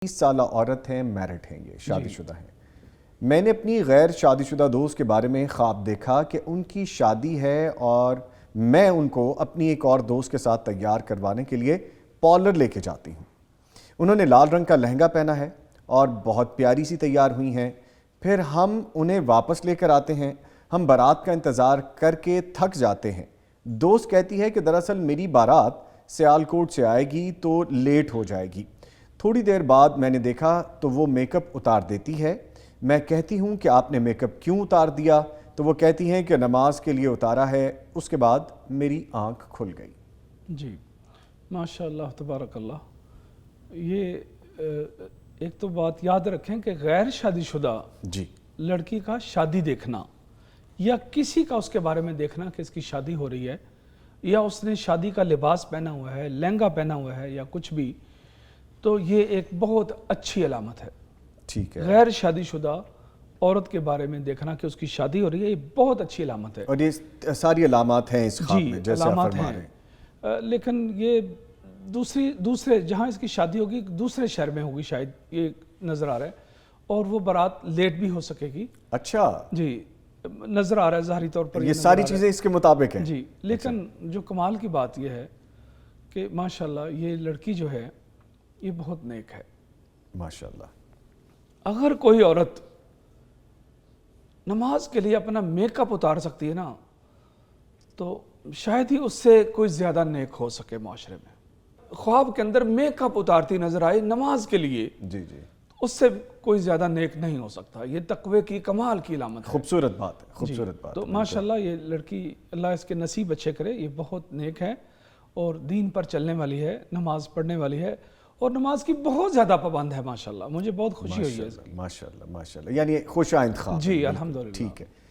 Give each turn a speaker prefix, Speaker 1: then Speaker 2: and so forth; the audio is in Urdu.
Speaker 1: 30 سالہ عورت ہیں، میرڈ ہیں، یہ شادی شدہ ہیں۔ میں نے اپنی غیر شادی شدہ دوست کے بارے میں خواب دیکھا کہ ان کی شادی ہے اور میں ان کو اپنی ایک اور دوست کے ساتھ تیار کروانے کے لیے پارلر لے کے جاتی ہوں۔ انہوں نے لال رنگ کا لہنگا پہنا ہے اور بہت پیاری سی تیار ہوئی ہیں۔ پھر ہم انہیں واپس لے کر آتے ہیں۔ ہم بارات کا انتظار کر کے تھک جاتے ہیں۔ دوست کہتی ہے کہ دراصل میری بارات سیالکوٹ سے آئے گی تو لیٹ ہو جائے گی۔ تھوڑی دیر بعد میں نے دیکھا تو وہ میک اپ اتار دیتی ہے۔ میں کہتی ہوں کہ آپ نے میک اپ کیوں اتار دیا؟ تو وہ کہتی ہیں کہ نماز کے لیے اتارا ہے۔ اس کے بعد میری آنکھ کھل گئی۔
Speaker 2: جی ماشاء اللہ تبارک اللہ۔ یہ ایک تو بات یاد رکھیں کہ غیر شادی شدہ
Speaker 1: جی
Speaker 2: لڑکی کا شادی دیکھنا یا کسی کا اس کے بارے میں دیکھنا کہ اس کی شادی ہو رہی ہے یا اس نے شادی کا لباس پہنا ہوا ہے، لہنگا پہنا ہوا ہے یا کچھ بھی، تو یہ ایک بہت اچھی علامت ہے۔
Speaker 1: ٹھیک ہے،
Speaker 2: غیر شادی شدہ عورت کے بارے میں دیکھنا کہ اس کی شادی ہو رہی ہے، یہ بہت اچھی علامت ہے۔
Speaker 1: اور یہ ساری علامات ہیں اس خواب میں جیسے آپ
Speaker 2: علامات
Speaker 1: فرما رہے ہیں۔
Speaker 2: لیکن یہ دوسرے جہاں اس کی شادی ہوگی دوسرے شہر میں ہوگی شاید، یہ نظر آ رہا ہے، اور وہ بارات لیٹ بھی ہو سکے گی۔
Speaker 1: اچھا،
Speaker 2: جی نظر آ رہا ہے ظاہری طور پر
Speaker 1: یہ ساری چیزیں اس کے مطابق ہیں۔
Speaker 2: جی، لیکن جو کمال کی بات یہ ہے کہ ماشاءاللہ یہ لڑکی جو ہے یہ بہت نیک ہے۔
Speaker 1: ماشاءاللہ۔
Speaker 2: اگر کوئی عورت نماز کے لیے اپنا میک اپ اتار سکتی ہے نا، تو شاید ہی اس سے کوئی زیادہ نیک ہو سکے معاشرے میں۔ خواب کے اندر میک اپ اتارتی نظر آئی نماز کے لیے،
Speaker 1: جی جی،
Speaker 2: اس سے کوئی زیادہ نیک نہیں ہو سکتا۔ یہ تقوی کی کمال کی علامت ہے۔
Speaker 1: خوبصورت بات ہے، خوبصورت بات
Speaker 2: تو
Speaker 1: ہے۔
Speaker 2: ماشاءاللہ یہ لڑکی، اللہ اس کے نصیب اچھے کرے، یہ بہت نیک ہے اور دین پر چلنے والی ہے، نماز پڑھنے والی ہے اور نماز کی بہت زیادہ پابند ہے۔ ماشاءاللہ مجھے بہت خوشی ہوئی ہے اس کی۔
Speaker 1: ماشاءاللہ ماشاءاللہ، یعنی خوش آئند خواب ہے۔
Speaker 2: جی الحمدللہ۔
Speaker 1: ٹھیک ہے۔